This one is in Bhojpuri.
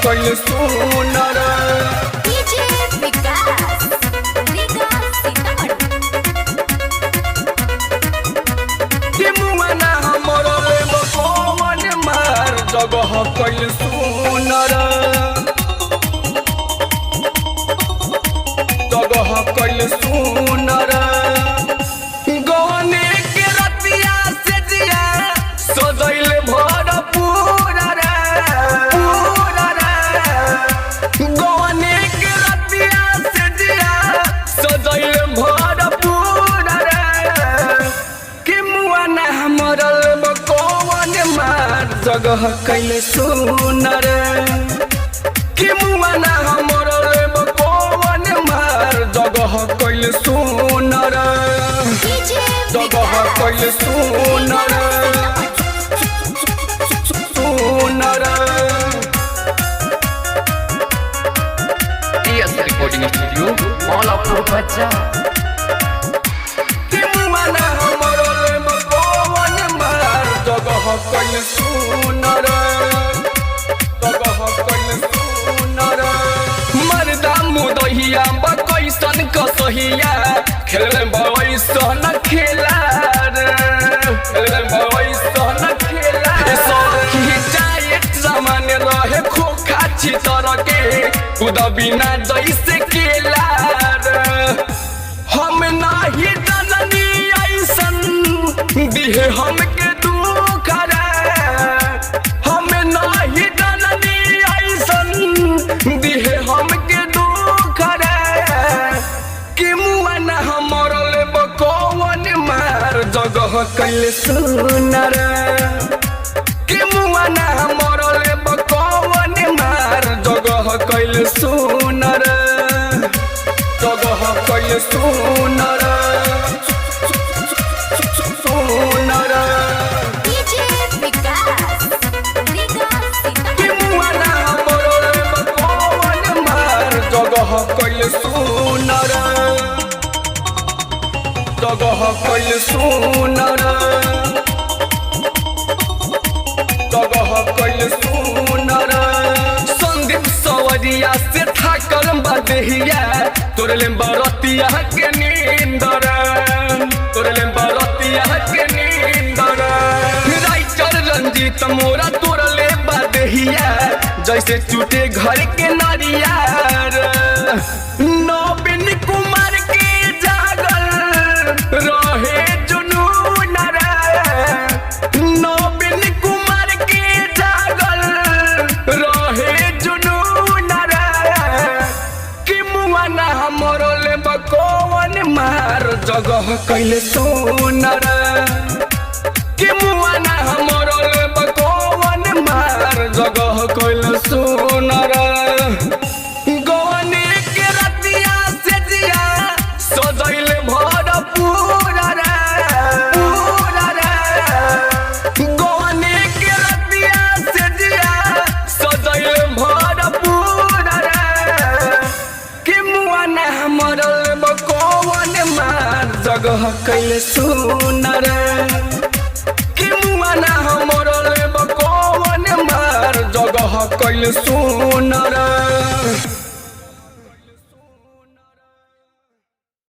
कइल सुनर डीजे विकास के मुआना हमरे बकवन मार जगह कइल सुनर जगह कइल सुनर गने के रतिया से जिया सजैल भरपूर रे पूरा रे गने के रतिया से जिया सजैल भरपूर रे कि मुआना हमरल बकवन मार जगह कइल सुनर कि मुआना हमरल बकवन मार जगह कइल सुनर जगह कइल सुनर सुनर TS Recording Studio, Malapur Bazaar. कि मुआना हमरल बकवन मार जगह कइल सुनर जगह कइल सुनर मर्दा मुदहिया बकैसन कसहिया खेले बवैसन खेला रे खेले बवैसन खेला सखी जाए सामान्य रहे खोखा चितर के खुद बिना जैसे केला रे हम नाही जननी ऐसन दिहे हमके दुख रे हम नाही जननी ऐसन दिहे हमके दुख रे कि मुआना हमरल बकवन मार जगह कइल सुनर कि मुआना हमरल बकवन मार जगह कइल सुनर जगह कइल सुनर सुनर डीजे विकास कि मुआना हमरल बकवन मार जगह कइल सुनर जगह कइल सुनर जगह कइल सुनर संदीप सवरिया से ठाकल बदहिया तोरले बरतिया के नींदर तोरले बरतिया के नींदर राइटर रंजीत मोरा तोरले बदहिया जैसे टूटे घर के नरिया नवीन कुमार के जागल रहे जुनून रे नवीन कुमार के जागल रहे जुनून रे कि मुआना हमरल बकवन मार जगह कइल सुनर कि मुआना हमरल बकवन मार जगह कइल सुनर गने के रतिया से जिया सजैल भरपूर रे पूरा रे गने के रतिया से जिया सजैल भरपूर रे कि मुआना हमरल बकवन मार जगह कइल सुनर कि मुआना हमरल बकवन मार जगह कइल सुनर